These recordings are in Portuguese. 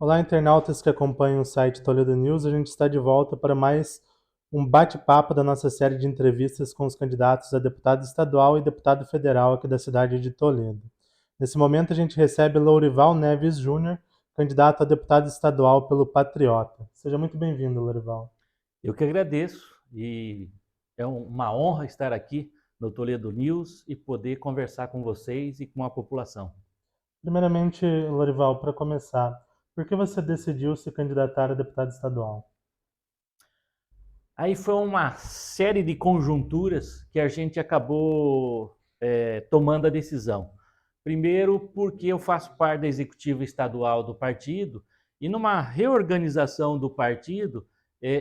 Olá, internautas que acompanham o site Toledo News. A gente está de volta para mais um bate-papo da nossa série de entrevistas com os candidatos a deputado estadual e deputado federal aqui da cidade de Toledo. Nesse momento, a gente recebe Lourival Neves Júnior, candidato a deputado estadual pelo Patriota. Seja muito bem-vindo, Lourival. Eu que agradeço e é uma honra estar aqui no Toledo News e poder conversar com vocês e com a população. Primeiramente, Lourival, para começar, por que você decidiu se candidatar a deputado estadual? Aí foi uma série de conjunturas que a gente acabou tomando a decisão. Primeiro, porque eu faço parte da executiva estadual do partido e numa reorganização do partido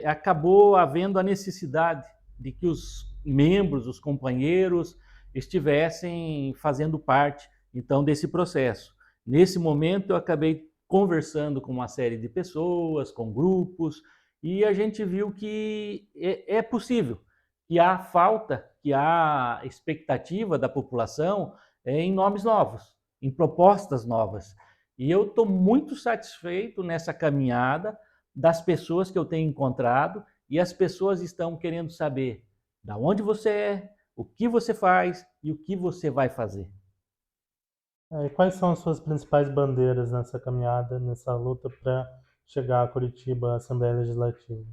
acabou havendo a necessidade de que os membros, os companheiros, estivessem fazendo parte então desse processo. Nesse momento eu acabei conversando com uma série de pessoas, com grupos, e a gente viu que é possível, que há falta, que há expectativa da população em nomes novos, em propostas novas. E eu estou muito satisfeito nessa caminhada das pessoas que eu tenho encontrado, e as pessoas estão querendo saber da onde você é, o que você faz e o que você vai fazer. E quais são as suas principais bandeiras nessa caminhada, nessa luta para chegar a Curitiba, à Assembleia Legislativa?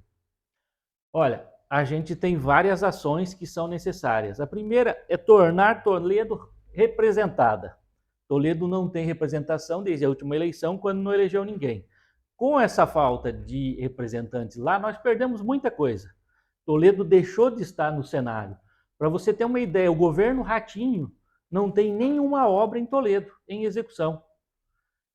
Olha, a gente tem várias ações que são necessárias. A primeira é tornar Toledo representada. Toledo não tem representação desde a última eleição, quando não elegeu ninguém. Com essa falta de representantes lá, nós perdemos muita coisa. Toledo deixou de estar no cenário. Para você ter uma ideia, o governo Ratinho não tem nenhuma obra em Toledo em execução.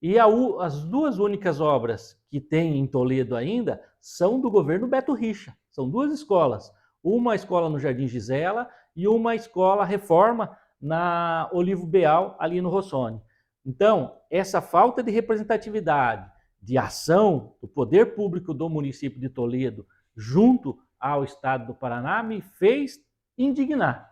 E as duas únicas obras que tem em Toledo ainda são do governo Beto Richa. São duas escolas. Uma escola no Jardim Gisela e uma escola reforma na Olivo Beal, ali no Rossoni. Então, essa falta de representatividade, de ação do poder público do município de Toledo junto ao estado do Paraná me fez indignar.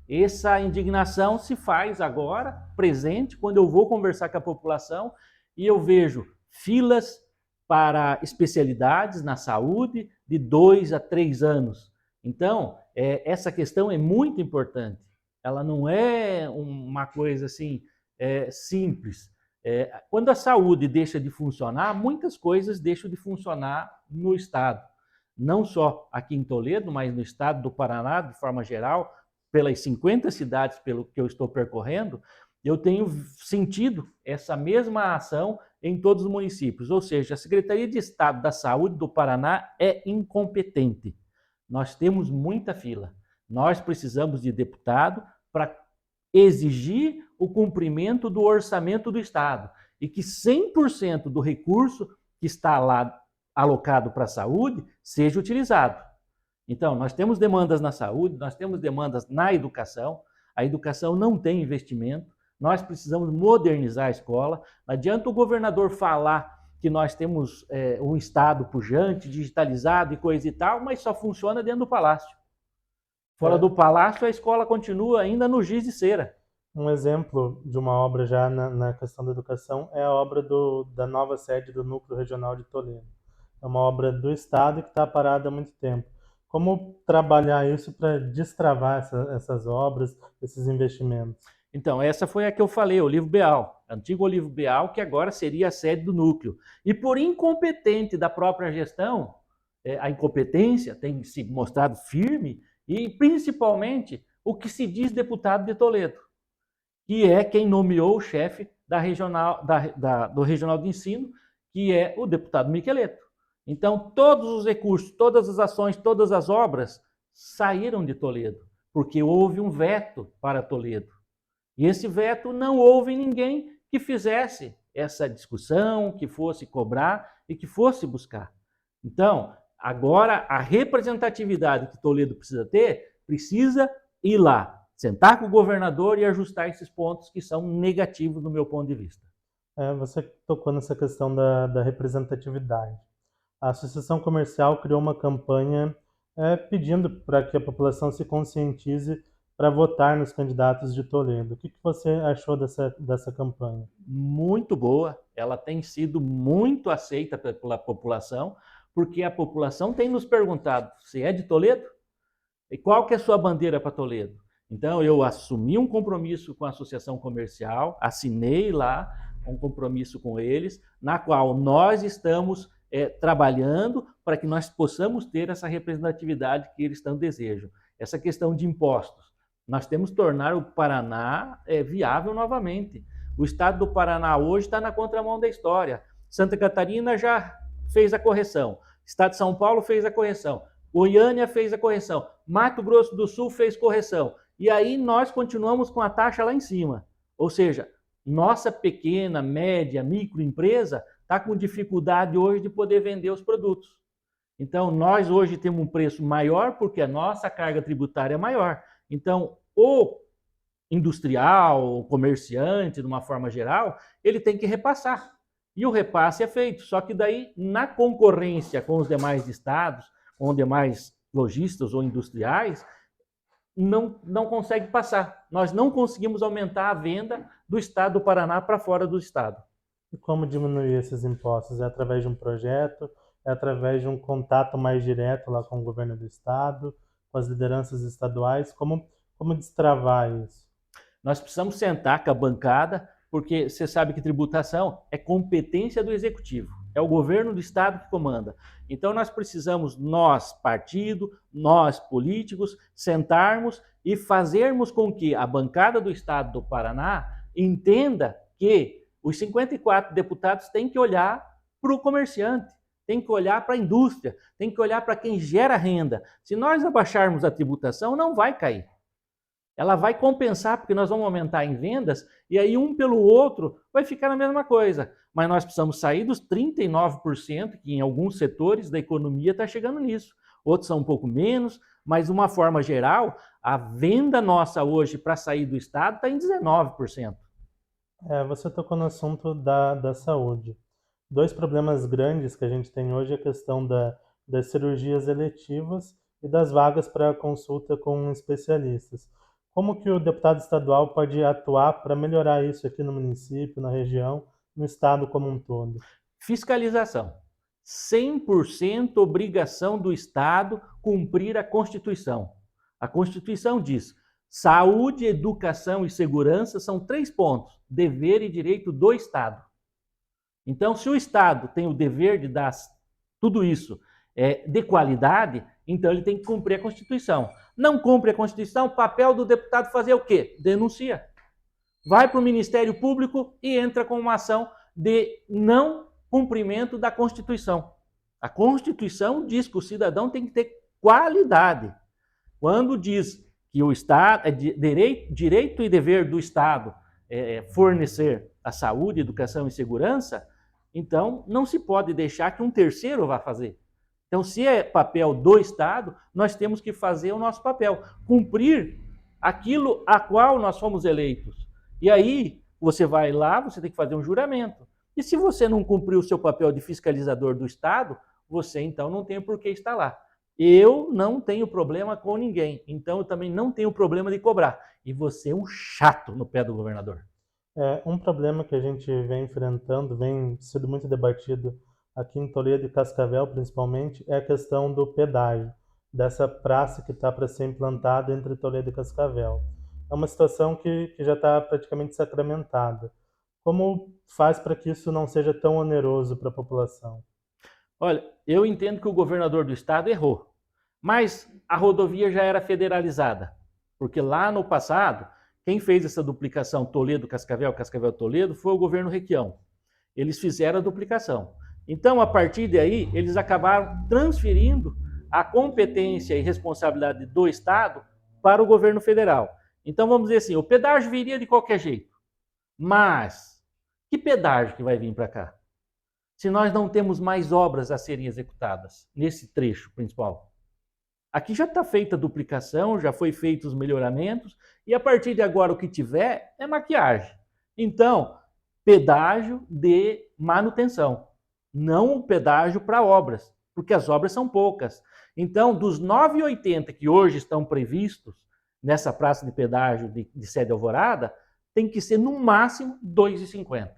Essa indignação se faz agora, presente, quando eu vou conversar com a população e eu vejo filas para especialidades na saúde de 2 a 3 anos. Então, essa questão é muito importante. Ela não é uma coisa assim simples. Quando a saúde deixa de funcionar, muitas coisas deixam de funcionar no Estado. Não só aqui em Toledo, mas no Estado do Paraná, de forma geral, pelas 50 cidades pelo que eu estou percorrendo, eu tenho sentido essa mesma ação em todos os municípios. Ou seja, a Secretaria de Estado da Saúde do Paraná é incompetente. Nós temos muita fila. Nós precisamos de deputado para exigir o cumprimento do orçamento do Estado e que 100% do recurso que está lá alocado para a saúde seja utilizado. Então, nós temos demandas na saúde, nós temos demandas na educação, a educação não tem investimento, nós precisamos modernizar a escola. Não adianta o governador falar que nós temos um Estado pujante, digitalizado e coisa e tal, mas só funciona dentro do palácio. Fora do palácio, a escola continua ainda no giz de cera. Um exemplo de uma obra já na questão da educação é a obra da nova sede do Núcleo Regional de Toledo. É uma obra do Estado que está parada há muito tempo. Como trabalhar isso para destravar essas obras, esses investimentos? Então, essa foi a que eu falei, Olivo Beal, antigo Olivo Beal, que agora seria a sede do núcleo. E por incompetente da própria gestão, a incompetência tem se mostrado firme, e principalmente o que se diz deputado de Toledo, que é quem nomeou o chefe do Regional de Ensino, que é o deputado Miqueleto. Então, todos os recursos, todas as ações, todas as obras saíram de Toledo, porque houve um veto para Toledo. E esse veto não houve ninguém que fizesse essa discussão, que fosse cobrar e que fosse buscar. Então, agora a representatividade que Toledo precisa ir lá, sentar com o governador e ajustar esses pontos que são negativos do meu ponto de vista. Você tocou nessa questão da representatividade. A Associação Comercial criou uma campanha pedindo para que a população se conscientize para votar nos candidatos de Toledo. O que você achou dessa campanha? Muito boa, ela tem sido muito aceita pela população, porque a população tem nos perguntado: você é de Toledo? E qual que é a sua bandeira para Toledo? Então eu assumi um compromisso com a associação comercial, assinei lá um compromisso com eles, na qual nós estamos trabalhando para que nós possamos ter essa representatividade que eles tanto desejam. Essa questão de impostos, nós temos que tornar o Paraná viável novamente. O estado do Paraná hoje está na contramão da história. Santa Catarina já fez a correção, o estado de São Paulo fez a correção, Goiânia fez a correção, Mato Grosso do Sul fez correção. E aí nós continuamos com a taxa lá em cima. Ou seja, nossa pequena, média, microempresa está com dificuldade hoje de poder vender os produtos. Então, nós hoje temos um preço maior porque a nossa carga tributária é maior. Então, o industrial, o comerciante, de uma forma geral, ele tem que repassar. E o repasse é feito. Só que daí, na concorrência com os demais estados, com demais lojistas ou industriais, não consegue passar. Nós não conseguimos aumentar a venda do estado do Paraná para fora do estado. E como diminuir esses impostos? É através de um projeto? É através de um contato mais direto lá com o governo do estado, com as lideranças estaduais? Como destravar isso? Nós precisamos sentar com a bancada, porque você sabe que tributação é competência do executivo. É o governo do estado que comanda. Então nós precisamos, nós, partido, nós, políticos, sentarmos e fazermos com que a bancada do estado do Paraná entenda que os 54 deputados têm que olhar para o comerciante, tem que olhar para a indústria, tem que olhar para quem gera renda. Se nós abaixarmos a tributação, não vai cair. Ela vai compensar, porque nós vamos aumentar em vendas, e aí um pelo outro vai ficar na mesma coisa. Mas nós precisamos sair dos 39%, que em alguns setores da economia está chegando nisso. Outros são um pouco menos, mas de uma forma geral, a venda nossa hoje para sair do estado está em 19%. Você tocou no assunto da saúde. 2 problemas grandes que a gente tem hoje é a questão das cirurgias eletivas e das vagas para consulta com especialistas. Como que o deputado estadual pode atuar para melhorar isso aqui no município, na região, no estado como um todo? Fiscalização. 100% obrigação do estado cumprir a Constituição. A Constituição diz: saúde, educação e segurança são 3 pontos, dever e direito do estado. Então, se o estado tem o dever de dar tudo isso de qualidade, então ele tem que cumprir a Constituição. Não cumpre a Constituição, o papel do deputado fazer o quê? Denuncia. Vai para o Ministério Público e entra com uma ação de não cumprimento da Constituição. A Constituição diz que o cidadão tem que ter qualidade. Quando diz que o Estado é direito e dever do Estado fornecer a saúde, educação e segurança, então não se pode deixar que um terceiro vá fazer. Então, se é papel do Estado, nós temos que fazer o nosso papel, cumprir aquilo a qual nós fomos eleitos. E aí, você vai lá, você tem que fazer um juramento. E se você não cumprir o seu papel de fiscalizador do Estado, você então não tem por que estar lá. Eu não tenho problema com ninguém, então eu também não tenho problema de cobrar. E você é um chato no pé do governador. Um problema que a gente vem enfrentando, vem sendo muito debatido aqui em Toledo e Cascavel principalmente, é a questão do pedágio, dessa praça que está para ser implantada entre Toledo e Cascavel. É uma situação que já está praticamente sacramentada. Como faz para que isso não seja tão oneroso para a população? Olha, eu entendo que o governador do estado errou, mas a rodovia já era federalizada, porque lá no passado, quem fez essa duplicação Toledo-Cascavel, Cascavel-Toledo, foi o governo Requião. Eles fizeram a duplicação. Então, a partir daí, eles acabaram transferindo a competência e responsabilidade do Estado para o governo federal. Então, vamos dizer assim, o pedágio viria de qualquer jeito. Mas, que pedágio que vai vir para cá? Se nós não temos mais obras a serem executadas nesse trecho principal. Aqui já está feita a duplicação, já foi feitos os melhoramentos, e a partir de agora o que tiver é maquiagem. Então, pedágio de manutenção. Não um pedágio para obras, porque as obras são poucas. Então, dos 9,80 que hoje estão previstos nessa praça de pedágio de Sede Alvorada, tem que ser no máximo R$ 2,50.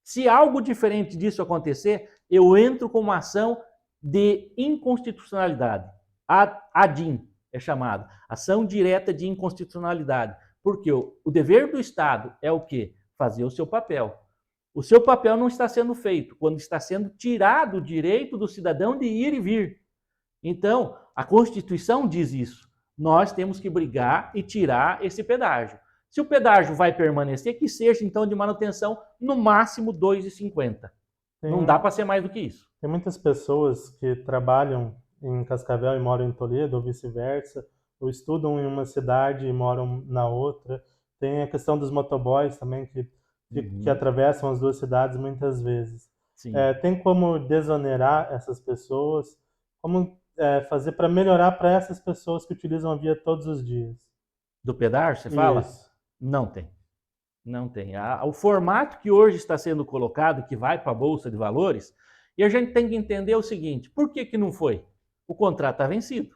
Se algo diferente disso acontecer, eu entro com uma ação de inconstitucionalidade. ADIM é chamada, Ação Direta de Inconstitucionalidade. Porque o dever do Estado é o quê? Fazer o seu papel. O seu papel não está sendo feito quando está sendo tirado o direito do cidadão de ir e vir. Então, a Constituição diz isso. Nós temos que brigar e tirar esse pedágio. Se o pedágio vai permanecer, que seja então de manutenção no máximo R$ 2,50. Não dá para ser mais do que isso. Tem muitas pessoas que trabalham em Cascavel e moram em Toledo, ou vice-versa, ou estudam em uma cidade e moram na outra. Tem a questão dos motoboys também, que atravessam as duas cidades muitas vezes. Tem como desonerar essas pessoas? Como fazer para melhorar para essas pessoas que utilizam a via todos os dias? Do pedágio, você fala? Isso. Não tem. Não tem. O formato que hoje está sendo colocado, que vai para a Bolsa de Valores, e a gente tem que entender o seguinte, por que não foi? O contrato está vencido.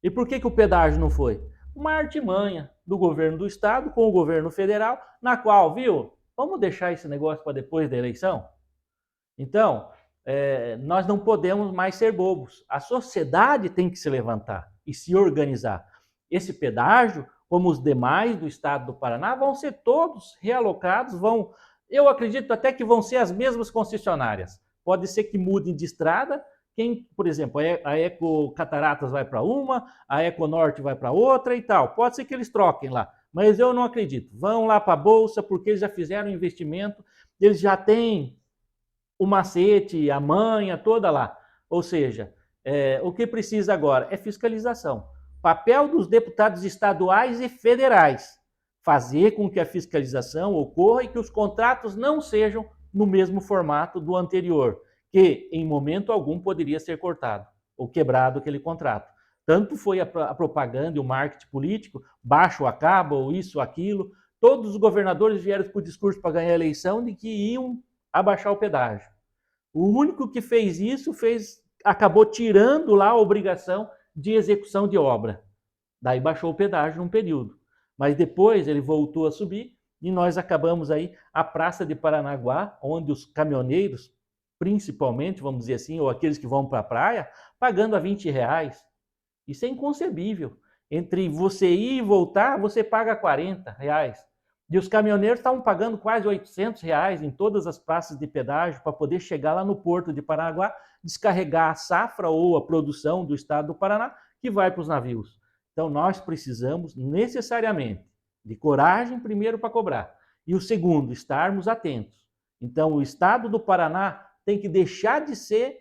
E por que o pedágio não foi? Uma artimanha do governo do estado com o governo federal, na qual, viu, vamos deixar esse negócio para depois da eleição? Então, nós não podemos mais ser bobos. A sociedade tem que se levantar e se organizar. Esse pedágio, como os demais do estado do Paraná, vão ser todos realocados, eu acredito até que vão ser as mesmas concessionárias. Pode ser que mudem de estrada, por exemplo, a Eco Cataratas vai para uma, a Eco Norte vai para outra e tal. Pode ser que eles troquem lá, mas eu não acredito. Vão lá para a Bolsa porque eles já fizeram investimento, eles já têm o macete, a manha toda lá. Ou seja, o que precisa agora é fiscalização. Papel dos deputados estaduais e federais. Fazer com que a fiscalização ocorra e que os contratos não sejam no mesmo formato do anterior, que em momento algum poderia ser cortado ou quebrado aquele contrato. Tanto foi a propaganda e o marketing político, baixo acaba ou isso, aquilo. Todos os governadores vieram com o discurso para ganhar a eleição de que iam abaixar o pedágio. O único que fez isso acabou tirando lá a obrigação de execução de obra. Daí baixou o pedágio num período. Mas depois ele voltou a subir e nós acabamos aí a Praça de Paranaguá, onde os caminhoneiros, principalmente, vamos dizer assim, ou aqueles que vão para a praia, pagando a R$20. Isso é inconcebível. Entre você ir e voltar, você paga R$40. E os caminhoneiros estavam pagando quase R$800 em todas as praças de pedágio para poder chegar lá no porto de Paranaguá, descarregar a safra ou a produção do estado do Paraná, que vai para os navios. Então nós precisamos necessariamente de coragem primeiro para cobrar. E o segundo, estarmos atentos. Então o estado do Paraná tem que deixar de ser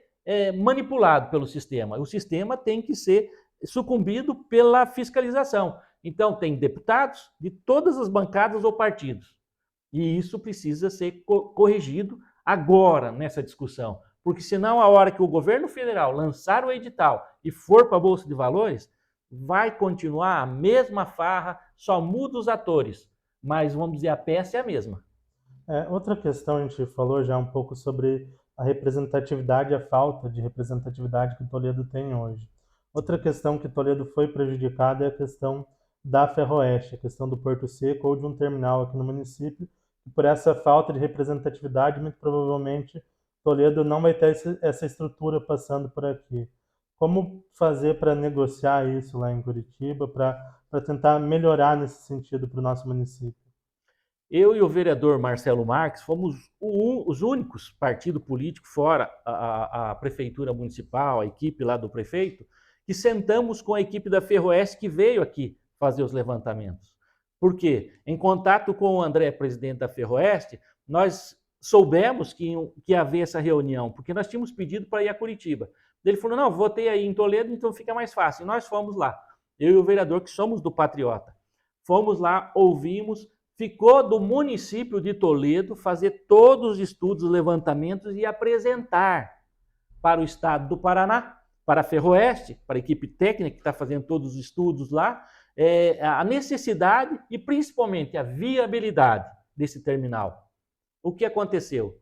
manipulado pelo sistema. O sistema tem que ser sucumbido pela fiscalização. Então, tem deputados de todas as bancadas ou partidos. E isso precisa ser corrigido agora nessa discussão. Porque senão, a hora que o governo federal lançar o edital e for para a Bolsa de Valores, vai continuar a mesma farra, só muda os atores. Mas, vamos dizer, a peça é a mesma. Outra questão, a gente falou já um pouco sobre a representatividade e a falta de representatividade que Toledo tem hoje. Outra questão que Toledo foi prejudicada é a questão da Ferroeste, a questão do Porto Seco ou de um terminal aqui no município. E por essa falta de representatividade, muito provavelmente Toledo não vai ter essa estrutura passando por aqui. Como fazer para negociar isso lá em Curitiba, para tentar melhorar nesse sentido para o nosso município? Eu e o vereador Marcelo Marques fomos os únicos partido político, fora a prefeitura municipal, a equipe lá do prefeito, que sentamos com a equipe da Ferroeste que veio aqui fazer os levantamentos. Por quê? Em contato com o André, presidente da Ferroeste, nós soubemos que ia haver essa reunião, porque nós tínhamos pedido para ir a Curitiba. Ele falou, não, votei aí em Toledo, então fica mais fácil. E nós fomos lá, eu e o vereador, que somos do Patriota. Fomos lá, ouvimos, ficou do município de Toledo fazer todos os estudos, levantamentos e apresentar para o estado do Paraná, para a Ferroeste, para a equipe técnica que está fazendo todos os estudos lá, a necessidade e principalmente a viabilidade desse terminal. O que aconteceu?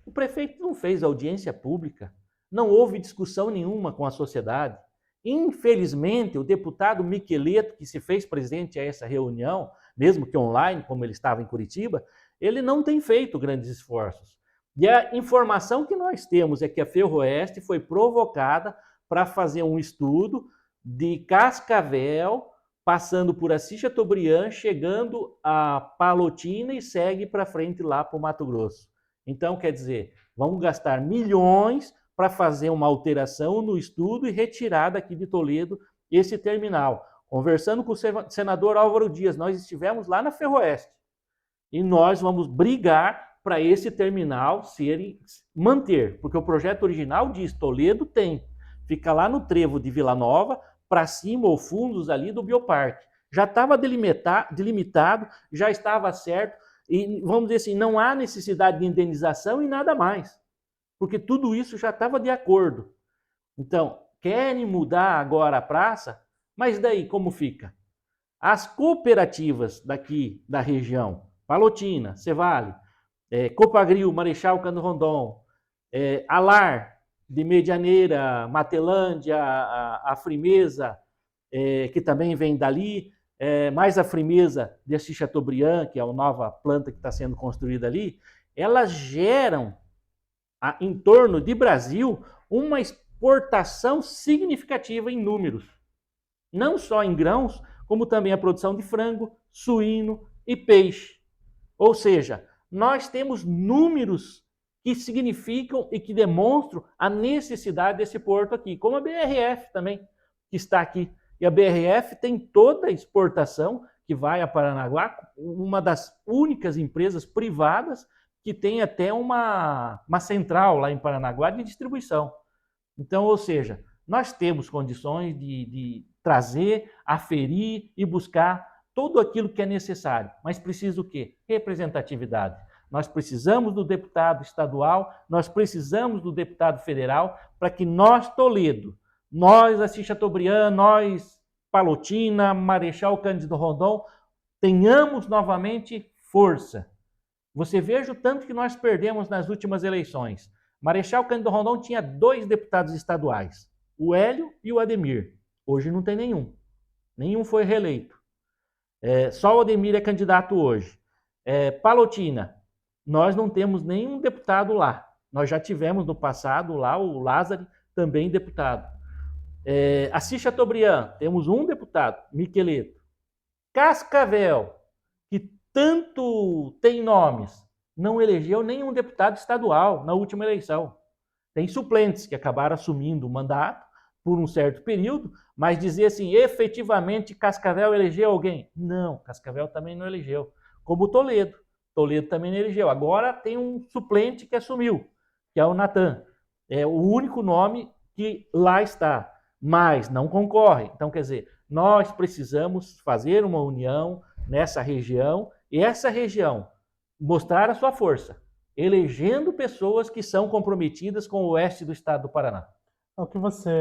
O prefeito não fez audiência pública, não houve discussão nenhuma com a sociedade. Infelizmente, o deputado Miqueleto, que se fez presente a essa reunião, mesmo que online, como ele estava em Curitiba, ele não tem feito grandes esforços. E a informação que nós temos é que a Ferroeste foi provocada para fazer um estudo de Cascavel, passando por Assis Chateaubriand, chegando a Palotina e segue para frente lá para o Mato Grosso. Então, quer dizer, vamos gastar milhões para fazer uma alteração no estudo e retirar daqui de Toledo esse terminal. Conversando com o senador Álvaro Dias, nós estivemos lá na Ferroeste e nós vamos brigar para esse terminal manter, porque o projeto original diz Toledo tem, fica lá no trevo de Vila Nova, para cima ou fundos ali do Bioparque. Já estava delimitado, já estava certo, e vamos dizer assim, não há necessidade de indenização e nada mais, porque tudo isso já estava de acordo. Então, querem mudar agora a praça, mas daí como fica? As cooperativas daqui da região, Palotina, Cevale, Copagril, Marechal Cândido Rondon, Alar, de Medianeira, Matelândia, a Frimeza, que também vem dali, mais a Frimeza de Assis Chateaubriand, que é a nova planta que está sendo construída ali, elas geram, em torno de Brasil, uma exportação significativa em números. Não só em grãos, como também a produção de frango, suíno e peixe. Ou seja, nós temos números que significam e que demonstram a necessidade desse porto aqui, como a BRF também, que está aqui. E a BRF tem toda a exportação que vai a Paranaguá, uma das únicas empresas privadas que tem até uma central lá em Paranaguá de distribuição. Então, ou seja, nós temos condições de trazer, aferir e buscar tudo aquilo que é necessário, mas precisa o quê? Representatividade. Nós precisamos do deputado estadual, nós precisamos do deputado federal para que nós, Toledo, nós, Assis Chateaubriand, nós, Palotina, Marechal Cândido Rondon, tenhamos novamente força. Você veja o tanto que nós perdemos nas últimas eleições. Marechal Cândido Rondon tinha 2 deputados estaduais, o Hélio e o Ademir. Hoje não tem nenhum. Nenhum foi reeleito. Só o Ademir é candidato hoje. Palotina, nós não temos nenhum deputado lá. Nós já tivemos no passado lá o Lázaro, também deputado. Assis Chateaubriand, temos um deputado, Miqueleto. Cascavel, que tanto tem nomes, não elegeu nenhum deputado estadual na última eleição. Tem suplentes que acabaram assumindo o mandato por um certo período, mas dizer assim, efetivamente Cascavel elegeu alguém? Não, Cascavel também não elegeu. Como Toledo. Toledo também não elegeu. Agora tem um suplente que assumiu, que é o Natan. É o único nome que lá está, mas não concorre. Então, quer dizer, nós precisamos fazer uma união nessa região e essa região mostrar a sua força, elegendo pessoas que são comprometidas com o oeste do estado do Paraná. Ao que você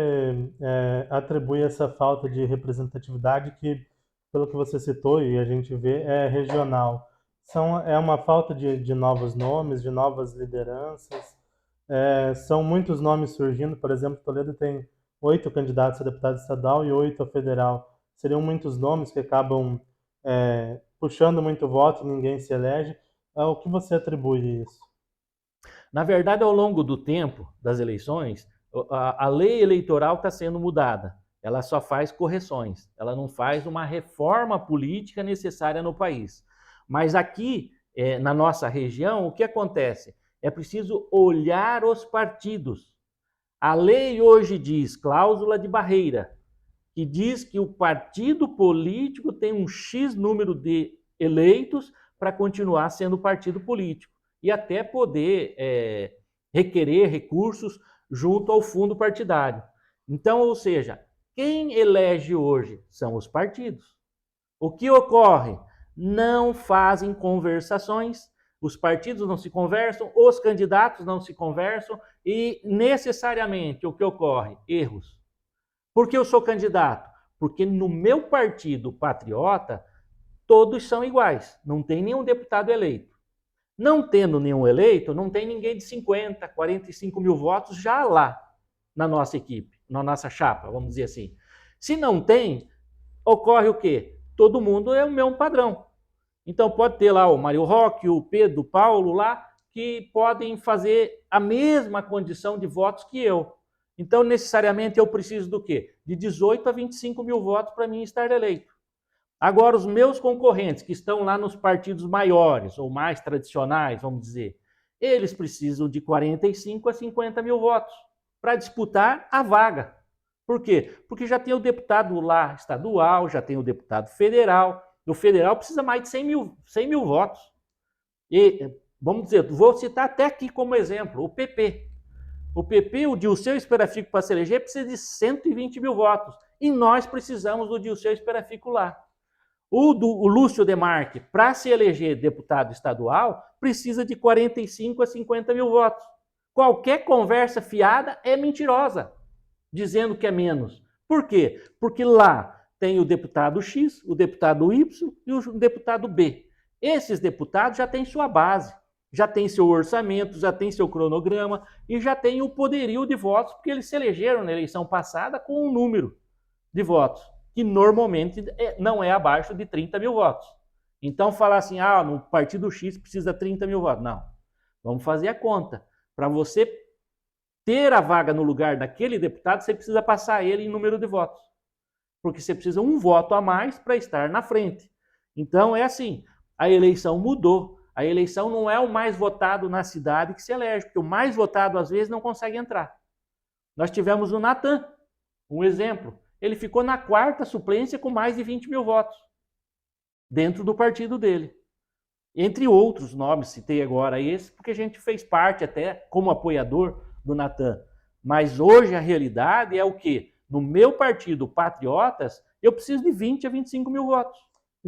atribui essa falta de representatividade que, pelo que você citou e a gente vê, é regional? É uma falta de novos nomes, de novas lideranças? São muitos nomes surgindo, por exemplo, Toledo tem 8 candidatos a deputado estadual e 8 a federal. Seriam muitos nomes que acabam puxando muito voto e ninguém se elege. Ao que você atribui isso? Na verdade, ao longo do tempo das eleições, a lei eleitoral está sendo mudada. Ela só faz correções. Ela não faz uma reforma política necessária no país. Mas aqui, na nossa região, o que acontece? É preciso olhar os partidos. A lei hoje diz, cláusula de barreira, que diz que o partido político tem um X número de eleitos para continuar sendo partido político e até poder requerer recursos junto ao fundo partidário. Então, ou seja, quem elege hoje são os partidos. O que ocorre? Não fazem conversações, os partidos não se conversam, os candidatos não se conversam e necessariamente o que ocorre? Erros. Por que eu sou candidato? Porque no meu partido patriota, todos são iguais, não tem nenhum deputado eleito. Não tendo nenhum eleito, não tem ninguém de 50, 45 mil votos já lá na nossa equipe. na nossa chapa, vamos dizer assim. Se não tem, ocorre o quê? Todo mundo é o mesmo padrão. Então pode ter lá o Mário Roque, o Pedro, o Paulo lá, que podem fazer a mesma condição de votos que eu. Então, necessariamente, eu preciso do quê? De 18 a 25 mil votos para mim estar eleito. Agora, os meus concorrentes, que estão lá nos partidos maiores, ou mais tradicionais, vamos dizer, eles precisam de 45 a 50 mil votos para disputar a vaga. Por quê? Porque já tem o deputado lá estadual, já tem o deputado federal. O federal precisa mais de 100 mil votos. E, vamos dizer, vou citar até aqui como exemplo, o PP. O PP, o Dirceu Esperafico para se eleger, precisa de 120 mil votos. E nós precisamos do Dirceu Esperafico lá. O Lúcio Demarque, para se eleger deputado estadual, precisa de 45 a 50 mil votos. Qualquer conversa fiada é mentirosa, dizendo que é menos. Por quê? Porque lá tem o deputado X, o deputado Y e o deputado B. Esses deputados já têm sua base, já têm seu orçamento, já têm seu cronograma e já têm o poderio de votos, porque eles se elegeram na eleição passada com um número de votos, que normalmente não é abaixo de 30 mil votos. Então, falar assim, no partido X precisa 30 mil votos. Não. Vamos fazer a conta. Para você ter a vaga no lugar daquele deputado, você precisa passar ele em número de votos. Porque você precisa um voto a mais para estar na frente. Então, é assim, a eleição mudou. A eleição não é o mais votado na cidade que se elege, porque o mais votado, às vezes, não consegue entrar. Nós tivemos o Natan, um exemplo. Ele ficou na quarta suplência com mais de 20 mil votos, dentro do partido dele. Entre outros nomes, citei agora esse, porque a gente fez parte até como apoiador do Natan. Mas hoje a realidade é o quê? No meu partido, Patriotas, eu preciso de 20 a 25 mil votos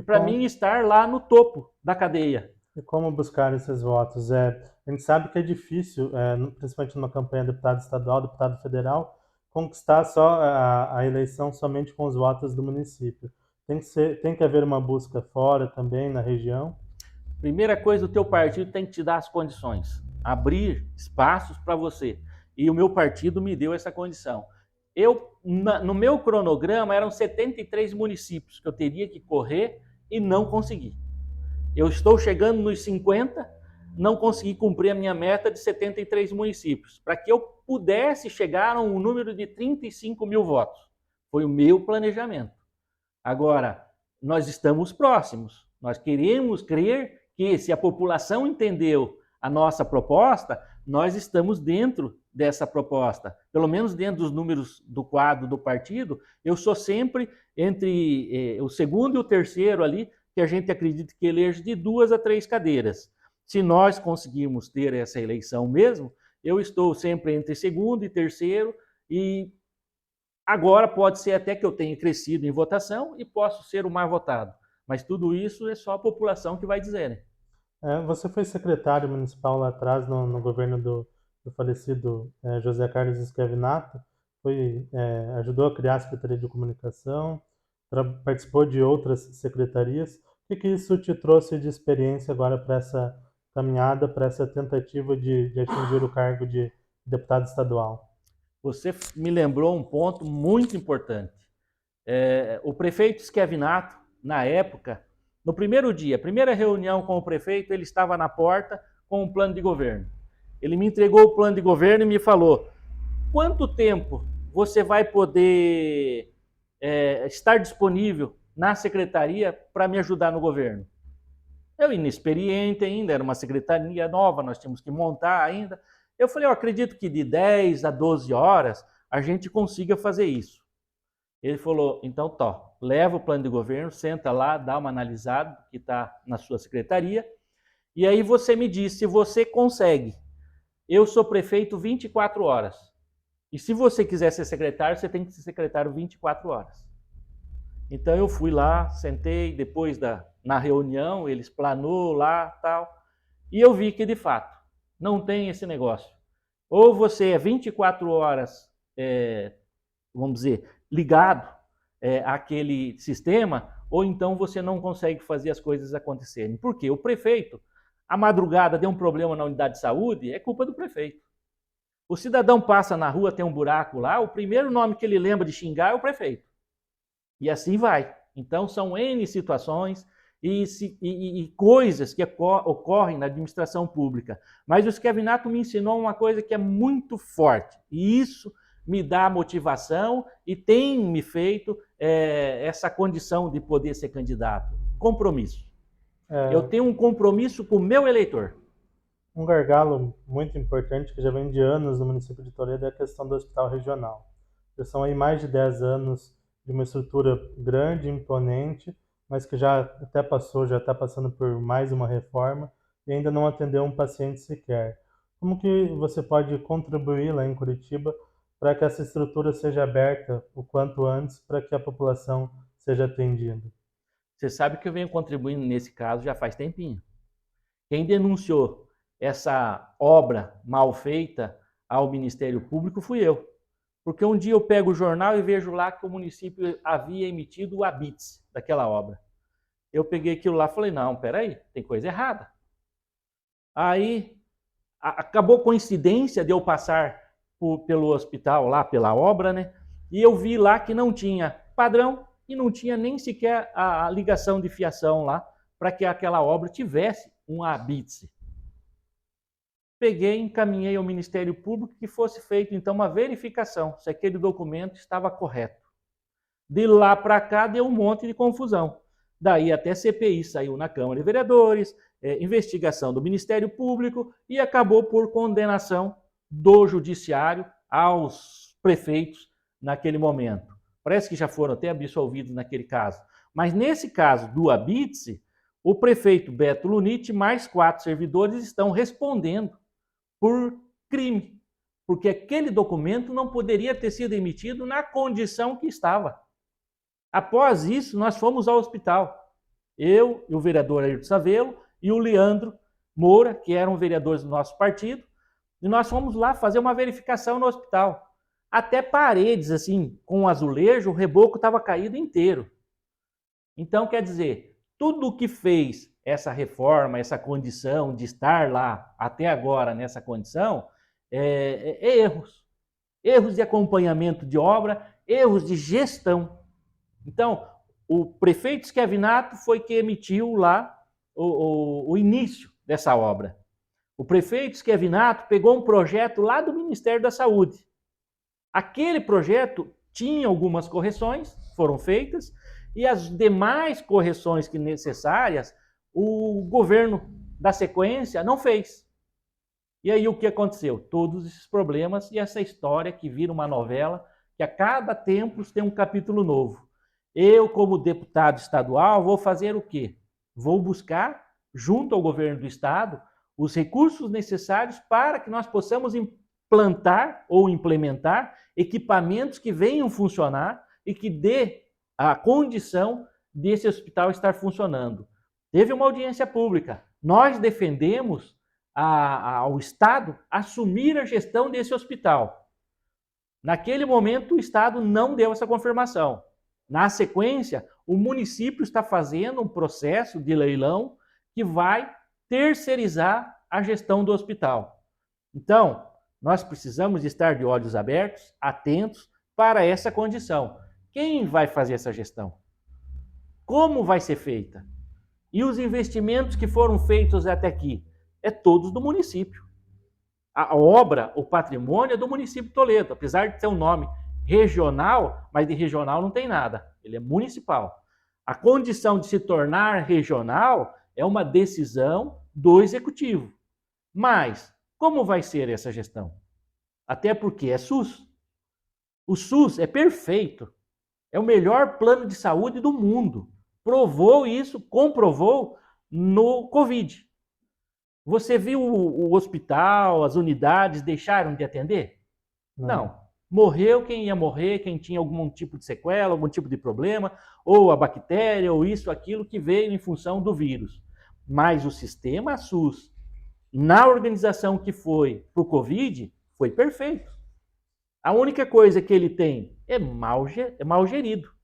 para mim estar lá no topo da cadeia. E como buscar esses votos? A gente sabe que é difícil, principalmente numa campanha de deputado estadual, deputado federal, conquistar só a eleição somente com os votos do município. Tem que haver uma busca fora também, na região? Primeira coisa, o teu partido tem que te dar as condições, abrir espaços para você. E o meu partido me deu essa condição. No meu cronograma, eram 73 municípios que eu teria que correr e não consegui. Eu estou chegando nos 50, não consegui cumprir a minha meta de 73 municípios, para que eu pudesse chegar a um número de 35 mil votos. Foi o meu planejamento. Agora, nós estamos próximos. Nós queremos crer que, se a população entendeu a nossa proposta, nós estamos dentro dessa proposta. Pelo menos dentro dos números do quadro do partido, eu sou sempre entre o segundo e o terceiro ali, que a gente acredita que elege de 2 a 3 cadeiras. Se nós conseguirmos ter essa eleição mesmo, eu estou sempre entre segundo e terceiro, e agora pode ser até que eu tenha crescido em votação e posso ser o mais votado. Mas tudo isso é só a população que vai dizer, né? Você foi secretário municipal lá atrás, no governo do falecido José Carlos Schiavinato, ajudou a criar a Secretaria de Comunicação, participou de outras secretarias. O que isso te trouxe de experiência agora para essa caminhada, para essa tentativa de atingir o cargo de deputado estadual? Você me lembrou um ponto muito importante. O prefeito Schiavinato, na época, no primeiro dia, primeira reunião com o prefeito, ele estava na porta com um plano de governo. Ele me entregou o plano de governo e me falou: quanto tempo você vai poder estar disponível na secretaria para me ajudar no governo? Eu, inexperiente ainda, era uma secretaria nova, nós tínhamos que montar ainda. Eu falei: eu acredito que de 10 a 12 horas a gente consiga fazer isso. Ele falou: então leva o plano de governo, senta lá, dá uma analisada que está na sua secretaria, e aí você me diz se você consegue. Eu sou prefeito 24 horas. E se você quiser ser secretário, você tem que ser secretário 24 horas. Então eu fui lá, sentei, depois na reunião, eles planou lá, tal, e eu vi que, de fato, não tem esse negócio. Ou você é 24 horas, vamos dizer, ligado àquele sistema, ou então você não consegue fazer as coisas acontecerem. Por quê? O prefeito, a madrugada deu um problema na unidade de saúde, é culpa do prefeito. O cidadão passa na rua, tem um buraco lá, o primeiro nome que ele lembra de xingar é o prefeito. E assim vai. Então, são N situações e coisas que ocorrem na administração pública. Mas o Schiavinato me ensinou uma coisa que é muito forte. E isso me dá motivação e tem me feito essa condição de poder ser candidato. Compromisso. Eu tenho um compromisso com o meu eleitor. Um gargalo muito importante que já vem de anos no município de Toledo é a questão do hospital regional. Já são aí mais de 10 anos de uma estrutura grande, imponente, mas que já está passando por mais uma reforma e ainda não atendeu um paciente sequer. Como que você pode contribuir lá em Curitiba para que essa estrutura seja aberta o quanto antes para que a população seja atendida? Você sabe que eu venho contribuindo nesse caso já faz tempinho. Quem denunciou essa obra mal feita ao Ministério Público fui eu. Porque um dia eu pego o jornal e vejo lá que o município havia emitido o habite daquela obra. Eu peguei aquilo lá e falei, não, peraí, tem coisa errada. Aí acabou coincidência de eu passar pelo hospital lá, pela obra, né? E eu vi lá que não tinha padrão e não tinha nem sequer a ligação de fiação lá para que aquela obra tivesse um habite. Peguei e encaminhei ao Ministério Público que fosse feita então uma verificação se aquele documento estava correto. De lá para cá deu um monte de confusão. Daí até CPI saiu na Câmara de Vereadores, investigação do Ministério Público e acabou por condenação do Judiciário aos prefeitos naquele momento. Parece que já foram até absolvidos naquele caso. Mas nesse caso do habite, o prefeito Beto Luniti mais 4 servidores estão respondendo por crime, porque aquele documento não poderia ter sido emitido na condição que estava. Após isso, nós fomos ao hospital. Eu e o vereador Ayrton Savelo e o Leandro Moura, que eram vereadores do nosso partido, e nós fomos lá fazer uma verificação no hospital. Até paredes, assim, com azulejo, o reboco estava caído inteiro. Então, quer dizer, tudo o que fez essa reforma, essa condição de estar lá até agora nessa condição, erros. Erros de acompanhamento de obra, erros de gestão. Então, o prefeito Schiavinato foi que emitiu lá o início dessa obra. O prefeito Schiavinato pegou um projeto lá do Ministério da Saúde. Aquele projeto tinha algumas correções, foram feitas, e as demais correções que necessárias, o governo da sequência não fez. E aí o que aconteceu? Todos esses problemas e essa história que vira uma novela, que a cada tempo tem um capítulo novo. Eu, como deputado estadual, vou fazer o quê? Vou buscar, junto ao governo do estado, os recursos necessários para que nós possamos implantar ou implementar equipamentos que venham funcionar e que dê a condição desse hospital estar funcionando. Teve uma audiência pública. Nós defendemos ao Estado assumir a gestão desse hospital. Naquele momento, o Estado não deu essa confirmação. Na sequência, o município está fazendo um processo de leilão que vai terceirizar a gestão do hospital. Então, nós precisamos estar de olhos abertos, atentos para essa condição. Quem vai fazer essa gestão? Como vai ser feita? E os investimentos que foram feitos até aqui? É todos do município. A obra, o patrimônio é do município de Toledo, apesar de ter um nome regional, mas de regional não tem nada, ele é municipal. A condição de se tornar regional é uma decisão do executivo. Mas como vai ser essa gestão? Até porque é SUS. O SUS é perfeito, é o melhor plano de saúde do mundo. Provou isso, comprovou no Covid. Você viu o hospital, as unidades deixaram de atender? Não. Morreu quem ia morrer, quem tinha algum tipo de sequela, algum tipo de problema, ou a bactéria, ou isso, aquilo que veio em função do vírus. Mas o sistema SUS, na organização que foi para o Covid, foi perfeito. A única coisa que ele tem é mal gerido.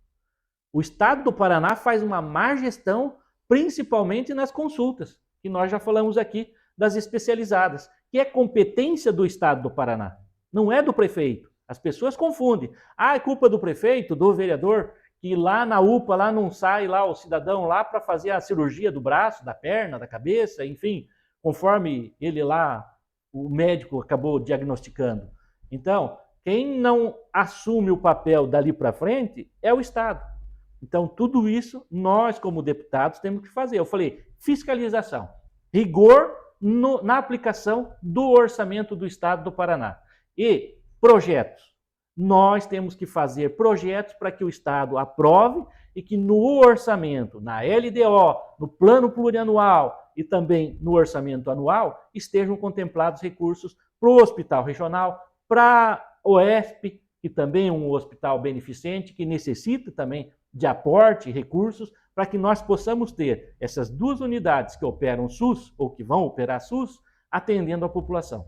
O Estado do Paraná faz uma má gestão, principalmente nas consultas, que nós já falamos aqui das especializadas, que é competência do Estado do Paraná. não é do prefeito. As pessoas confundem. Ah, é culpa do prefeito, do vereador, que lá na UPA lá não sai lá o cidadão lá para fazer a cirurgia do braço, da perna, da cabeça, enfim, conforme ele lá, o médico acabou diagnosticando. Então, quem não assume o papel dali para frente é o Estado. Então, tudo isso nós, como deputados, temos que fazer. Eu falei, fiscalização, rigor na aplicação do orçamento do Estado do Paraná. E projetos. Nós temos que fazer projetos para que o Estado aprove e que no orçamento, na LDO, no plano plurianual e também no orçamento anual, estejam contemplados recursos para o hospital regional, para o OESP, que também é um hospital beneficente, que necessita também de aporte e recursos, para que nós possamos ter essas duas unidades que operam SUS, ou que vão operar SUS, atendendo a população.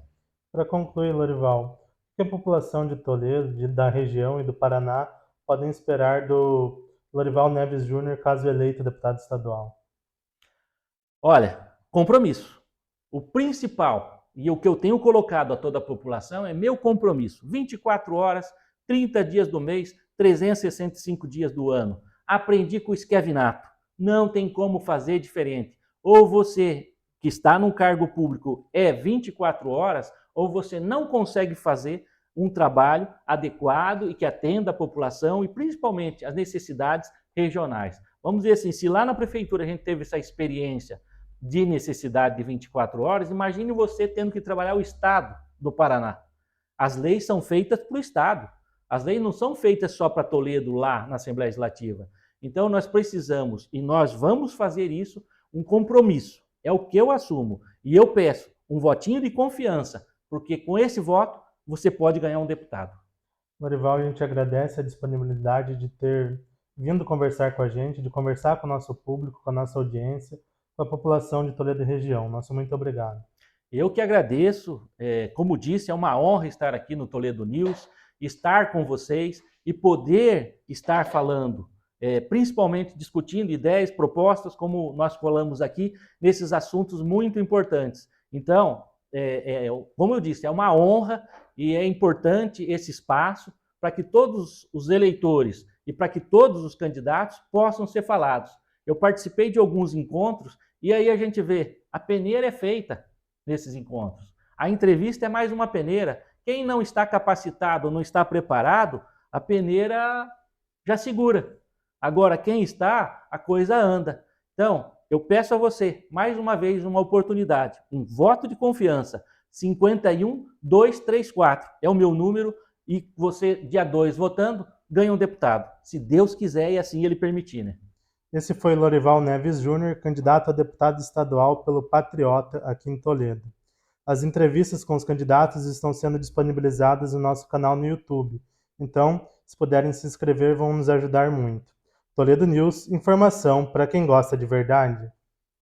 Para concluir, Lorival, o que a população de Toledo, da região e do Paraná podem esperar do Lorival Neves Júnior, caso eleito deputado estadual? Olha, compromisso. O principal, e o que eu tenho colocado a toda a população, é meu compromisso. 24 horas, 30 dias do mês, 365 dias do ano. Aprendi com o Esquevinato. Não tem como fazer diferente. Ou você, que está num cargo público, é 24 horas, ou você não consegue fazer um trabalho adequado e que atenda a população e principalmente as necessidades regionais. Vamos dizer assim, se lá na prefeitura a gente teve essa experiência de necessidade de 24 horas, imagine você tendo que trabalhar o Estado do Paraná. As leis são feitas para o Estado. As leis não são feitas só para Toledo lá na Assembleia Legislativa. Então nós precisamos, e nós vamos fazer isso, um compromisso. É o que eu assumo. E eu peço um votinho de confiança, porque com esse voto você pode ganhar um deputado. Lorival, a gente agradece a disponibilidade de ter vindo conversar com a gente, de conversar com o nosso público, com a nossa audiência, com a população de Toledo e região. Nosso muito obrigado. Eu que agradeço. Como disse, é uma honra estar aqui no Toledo News, estar com vocês e poder estar falando, principalmente discutindo ideias, propostas, como nós falamos aqui, nesses assuntos muito importantes. Então, como eu disse, é uma honra e é importante esse espaço para que todos os eleitores e para que todos os candidatos possam ser falados. Eu participei de alguns encontros e aí a gente vê, a peneira é feita nesses encontros. A entrevista é mais uma peneira. Quem não está capacitado, não está preparado, a peneira já segura. Agora, quem está, a coisa anda. Então, eu peço a você, mais uma vez, uma oportunidade, um voto de confiança, 51234 é o meu número e você, dia 2, votando, ganha um deputado, se Deus quiser e assim ele permitir, né? Esse foi Lorival Neves Júnior, candidato a deputado estadual pelo Patriota aqui em Toledo. As entrevistas com os candidatos estão sendo disponibilizadas no nosso canal no YouTube. Então, se puderem se inscrever, vão nos ajudar muito. Toledo News, informação para quem gosta de verdade.